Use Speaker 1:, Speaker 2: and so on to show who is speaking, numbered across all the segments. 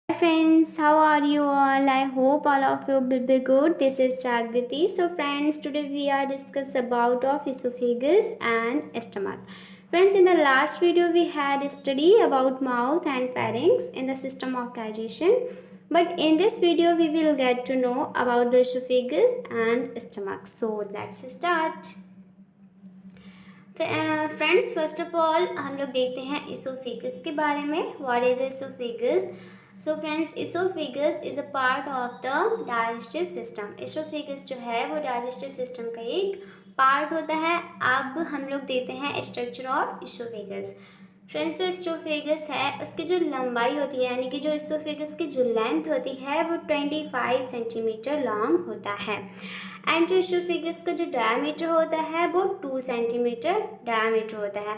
Speaker 1: Hi friends, how are you all? I hope all of you will be good. This is Jagriti. So friends, today we are discuss about of esophagus and stomach. Friends, in the last video we had a study about mouth and pharynx in the system of digestion. But in this video we will get to know about the esophagus and stomach. So let's start. Friends first of all हम लोग देखते हैं oesophagus के बारे में. What is oesophagus? So friends, oesophagus is a part of the digestive system. Oesophagus जो है वो डाइजेस्टिव सिस्टम का एक पार्ट होता है. अब हम लोग देते हैं स्ट्रक्चर ऑफ इसोफेगस. फ्रेंड्स, जो इसोफेगस है उसकी जो लंबाई होती है यानी कि जो इसोफेगस की जो लेंथ होती है वो 25 सेंटीमीटर लॉन्ग होता है. एंड जो इसोफेगस का जो डायमीटर होता है वो 2 सेंटीमीटर डायमीटर होता है.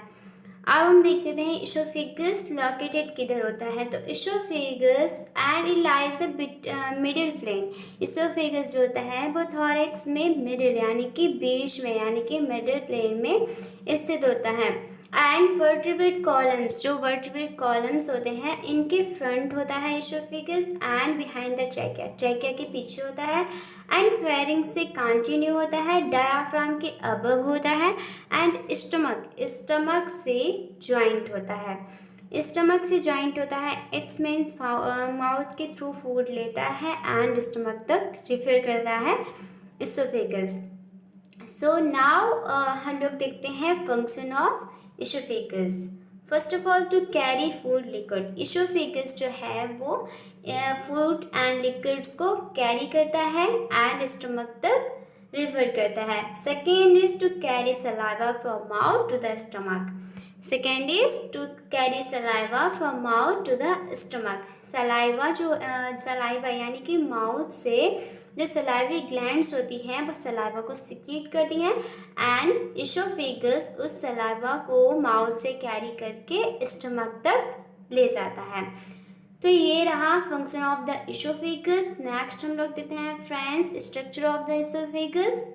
Speaker 1: अब हम देख लेते हैं इसोफेगस लोकेटेड किधर होता है. तो esophagus and it lies the middle plane. Esophagus जो होता है वो थॉरैक्स में मिडिल यानी कि बीच में यानी कि मिडिल प्लेन में स्थित होता है. एंड वर्टिब्रेट कॉलम्स, जो वर्टिब्रेट कॉलम्स होते हैं इनके फ्रंट होता है oesophagus and behind the trachea. Trachea के पीछे होता है. एंड फेरिंग्स से कंटिन्यू होता है. डायाफ्राम के अबव होता है. एंड स्टमक से ज्वाइंट होता है. स्टमक से ज्वाइंट होता है. इट्स मीन्स माउथ के थ्रू फूड लेता है एंड स्टमक तक रिफर करता है इसोफेगस. सो नाउ हम लोग देखते हैं function of esophagus. First of all, to carry food liquid. Esophagus जो है वो फूड एंड लिक्विड्स को कैरी करता है एंड स्टमक तक रिफर करता है. Second is to carry saliva from mouth to the stomach. Second is to carry saliva from mouth to the stomach. Saliva यानी कि माउथ से जो सलाइवरी ग्लैंड्स होती हैं वो सलाइवा को सिक्रीट करती हैं एंड इसोफेगस उस सलाइवा को माउथ से कैरी करके स्टमक तक ले जाता है. तो ये रहा function of the oesophagus. Next हम लोग देखते हैं friends structure of the oesophagus.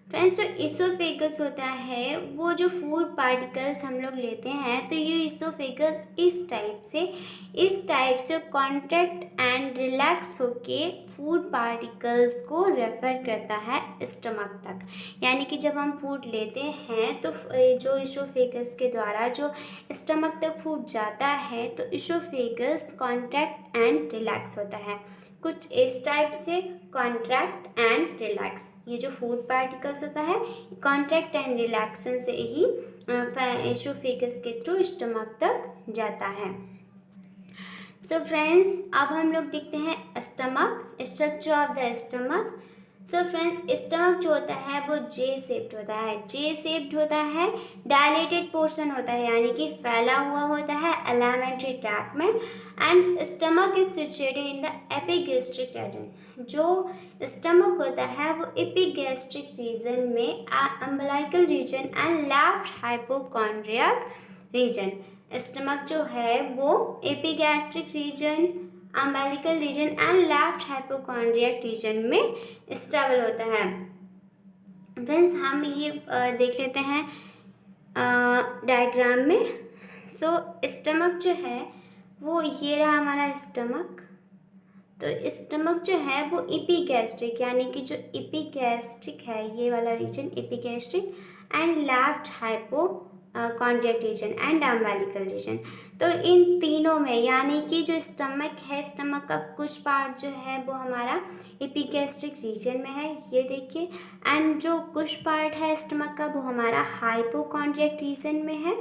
Speaker 1: Friends, जो इसोफेगस होता है वो जो फूड पार्टिकल्स हम लोग लेते हैं तो ये इसोफेगस इस टाइप से कॉन्ट्रैक्ट एंड रिलैक्स होके फूड पार्टिकल्स को रेफर करता है स्टमक तक. यानी कि जब हम फूड लेते हैं तो जो इसोफेगस के द्वारा जो स्टमक तक फूड जाता है तो इसोफेगस कॉन्ट्रैक्ट एंड रिलैक्स होता है. कुछ इस टाइप से कॉन्ट्रैक्ट एंड रिलैक्स. ये जो फूड पार्टिकल्स होता है कॉन्ट्रैक्ट एंड रिलैक्सन से ही इसोफेगस के थ्रू स्टमक तक जाता है. सो फ्रेंड्स, अब हम लोग देखते हैं stomach, structure of the stomach. So friends, stomach जो होता है वो जे शेप्ड होता है. जे शेप्ड होता है. डायलेटेड पोर्शन होता है यानी कि फैला हुआ होता है एलिमेंट्री ट्रैक्ट में. And stomach is situated in the epigastric region. जो स्टमक होता है वो एपिगैस्ट्रिक रीजन में umbilical region and left hypochondriac region. Stomach जो है वो epigastric region, umbilical region and left hypochondriac region में स्टेबल होता है. फ्रेंड्स, हम ये देख लेते हैं डायग्राम में. सो स्टमक जो है वो ये रहा हमारा स्टमक. तो स्टमक जो है वो एपिगैस्ट्रिक यानी कि जो एपिगैस्ट्रिक है ये वाला region epigastric and left hypochondriac region and umbilical region. तो इन तीनों में यानी कि जो स्टमक है, स्टमक का कुछ पार्ट जो है वो हमारा एपिगैस्ट्रिक रीजन में है, ये देखिए. एंड जो कुछ पार्ट है स्टमक का वो हमारा हाइपोकॉन्ड्रियक रीजन में है,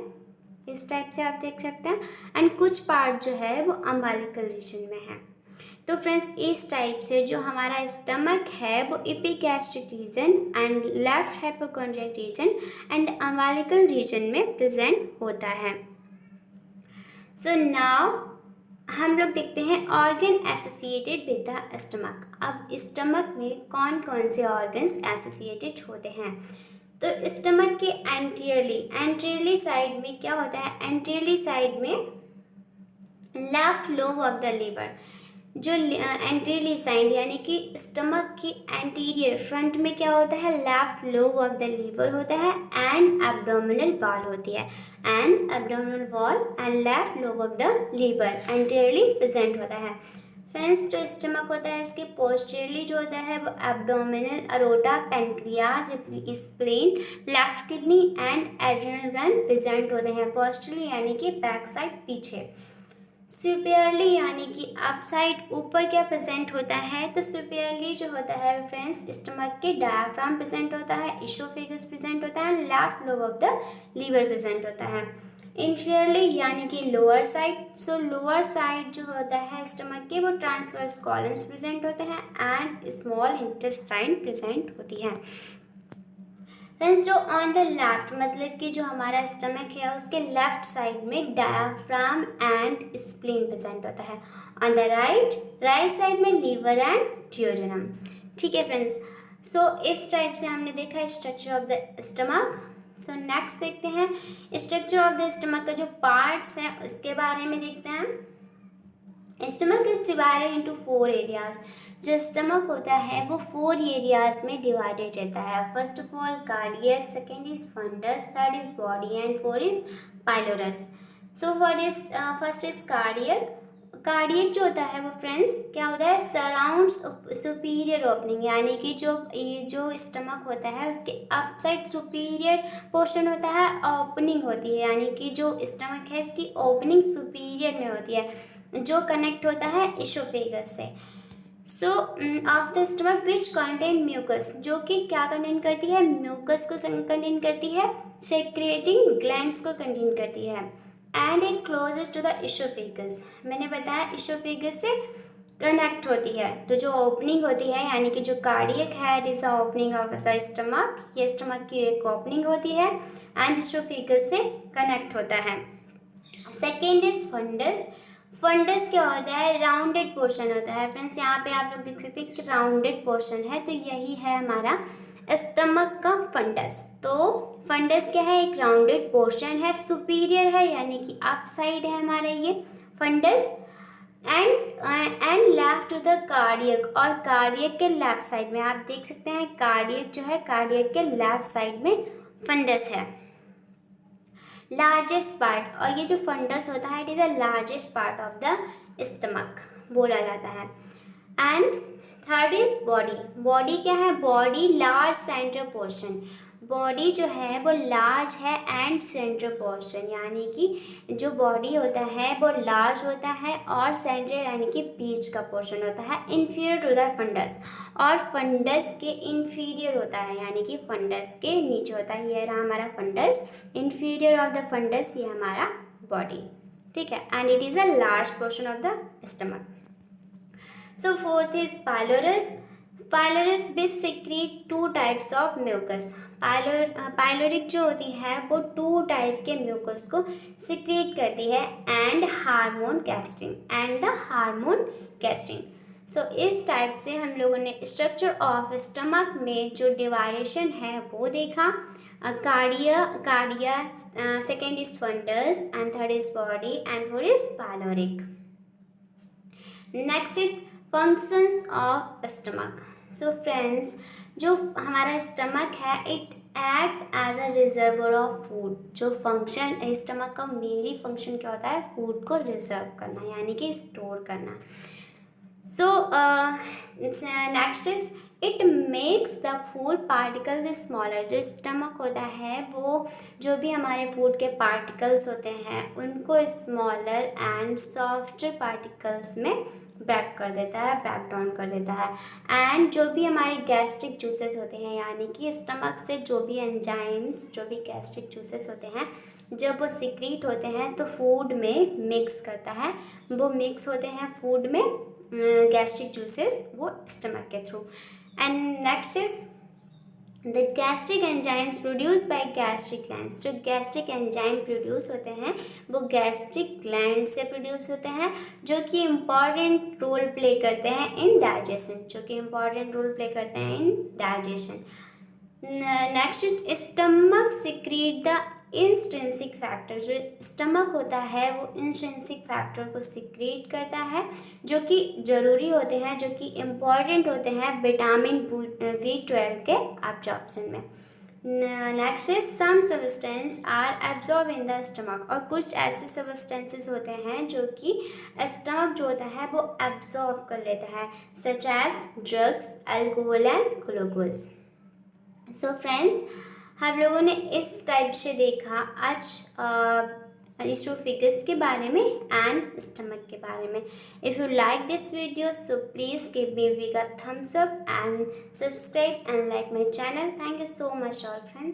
Speaker 1: इस टाइप से आप देख सकते हैं. एंड कुछ पार्ट जो है वो अम्बिलिकल रीजन में है. तो फ्रेंड्स, इस टाइप से जो हमारा स्टमक है वो epigastric region and left hypochondriac region and umbilical region में प्रेजेंट होता है. सो नाउ हम लोग देखते हैं organ associated with the stomach. अब स्टमक में कौन कौन से ऑर्गन्स एसोसिएटेड होते हैं. तो स्टमक के एंटीरियरली साइड में क्या होता है. एंटीरियरली साइड में left lobe of the liver. जो एंटीरियरली साइड यानी कि स्टमक की एंटीरियर फ्रंट में क्या होता है, left lobe of the liver होता है एंड एब्डोमिनल वॉल होती है, and abdominal wall and left lobe of the liver anteriorly present होता है। फ्रेंड्स, जो स्टमक होता है इसके पोस्टीरियरली जो होता है वो abdominal, aorta, pancreas, spleen, left kidney and adrenal gland present होते हैं। पोस्टीरियरली यानी कि बैक साइड पीछे। सुपियरली यानी कि अप साइड ऊपर क्या प्रेजेंट होता है, तो सुपियरली जो होता है फ्रेंड्स स्टमक के डायफ्राम प्रेजेंट होता है, इसोफेगस प्रेजेंट होता है, left lobe of the liver present होता है। इंफीरियरली यानी कि lower side, so lower side जो होता है स्टमक के वो ट्रांसवर्स कॉलम्स प्रेजेंट होते हैं एंड स्मॉल इंटेस्टाइन प्रेजेंट होती है। फ्रेंड्स, जो ऑन द लेफ्ट मतलब कि जो हमारा स्टमक है उसके लेफ्ट साइड में डायफ्राम एंड स्प्लीन प्रेजेंट होता है। ऑन द राइट साइड में लीवर एंड ड्यूडेनम। ठीक है फ्रेंड्स, सो इस टाइप से हमने देखा structure of the stomach. So next देखते हैं स्ट्रक्चर ऑफ द स्टमक का जो पार्ट्स हैं उसके बारे में देखते हैं। Stomach is divided into 4 areas. जो स्टमक होता है वो 4 एरियाज में डिवाइडेड रहता है। First of all cardiac, second is fundus, third is body and four is pylorus. So first is cardiac. Cardiac जो होता है वो फ्रेंड्स क्या होता है, सराउंड्स सुपीरियर ओपनिंग, यानी कि जो स्टमक होता है उसके अप साइड सुपीरियर पोर्शन होता है, ओपनिंग होती है, यानी कि जो स्टमक है इसकी ओपनिंग सुपीरियर में होती है जो कनेक्ट होता है इसोफेगस से। So of the stomach which contain mucus, जो कि क्या कंटेन करती है, म्यूकस को कंटेन करती है, सेक्रेटिंग ग्लैंड्स को कंटेन करती है, and it closest to the esophagus. मैंने बताया इसोफेगस से कनेक्ट होती है, तो जो ओपनिंग होती है यानी कि जो कार्डियक है it is opening of the stomach, ये स्टमक की एक ओपनिंग होती है एंड इसोफेगस से कनेक्ट होता है। Second is funds. फंडस क्या होता है, राउंडेड पोर्शन होता है। फ्रेंड्स, यहाँ पे आप लोग देख सकते हैं कि राउंडेड पोर्शन है, तो यही है हमारा स्टमक का फंडस। तो फंडस क्या है, एक राउंडेड पोर्शन है, सुपीरियर है यानी कि अप साइड है हमारा ये fundus, and left to the cardiac, और कार्डियक के लेफ्ट साइड में आप देख सकते हैं कार्डियक जो है कार्डियक के लेफ्ट साइड में फंडस है। लार्जेस्ट पार्ट, और ये जो फंडस होता है it is the largest part of the stomach बोला जाता है। And third is body. Body क्या है, body large centre portion, body जो है वो लार्ज है एंड सेंटर पोर्शन, यानी कि जो बॉडी होता है वो लार्ज होता है और सेंटर यानी कि बीच का पोर्शन होता है, इन्फीरियर टू द फंडस, और फंडस के इन्फीरियर होता है यानी कि फंडस के नीचे होता है। ये रहा हमारा fundus, inferior of the fundus ये हमारा बॉडी। ठीक है, and it is a large portion of the stomach. So fourth is pylorus. Pylorus which secrete 2 types of mucus. Pyloric जो होती है वो 2 टाइप के म्यूकस को सिक्रीट करती है, एंड हार्मोन कैस्टिंग। सो इस टाइप से हम लोगों ने स्ट्रक्चर ऑफ स्टमक में जो डिवाइडेशन है वो देखा। Cardia, second is fundus and third is body and fourth is pyloric. Next is functions of stomach. So friends, जो हमारा स्टमक है it act as a reservoir of food. जो फंक्शन स्टमक का मेनली फंक्शन क्या होता है, food को reserve करना यानी कि स्टोर करना। So next is it makes the food particles smaller. जो स्टमक होता है वो जो भी हमारे फूड के पार्टिकल्स होते हैं उनको स्मॉलर एंड सॉफ्टर पार्टिकल्स में ब्रेक डाउन कर देता है। एंड जो भी हमारे गैस्ट्रिक जूसेस होते हैं यानी कि स्टमक से जो भी एंजाइम्स, जो भी गैस्ट्रिक जूसेस होते हैं जब वो सिक्रीट होते हैं तो फूड में मिक्स करता है, वो मिक्स होते हैं फूड में गैस्ट्रिक जूसेस वो स्टमक के through. And next is the gastric enzymes produce by gastric glands. जो गैस्ट्रिक एंजाइम प्रोड्यूस होते हैं वो गैस्ट्रिक ग्लैंड से प्रोड्यूस होते हैं जो कि इम्पॉर्टेंट रोल प्ले करते हैं in digestion, next stomach secrete the intrinsic factor, जो स्टमक होता है वो इंस्ट्रिंसिक फैक्टर को सिक्रीट करता है जो कि ज़रूरी होते हैं, जो कि इम्पॉर्टेंट होते हैं विटामिन B12 के एब्जॉर्प्शन में। Next is some substance are absorb in the stomach, और कुछ ऐसे सब्सटेंसेस होते हैं जो कि स्टमक जो होता है वो एब्जॉर्ब कर लेता है, such as drugs, alcohol and glucose. So friends, हम लोगों ने इस टाइप से देखा आज इसोफेगस के बारे में एंड स्टमक के बारे में। If you like this video so please give me big thumbs up and subscribe and like my channel. Thank you so much all friends.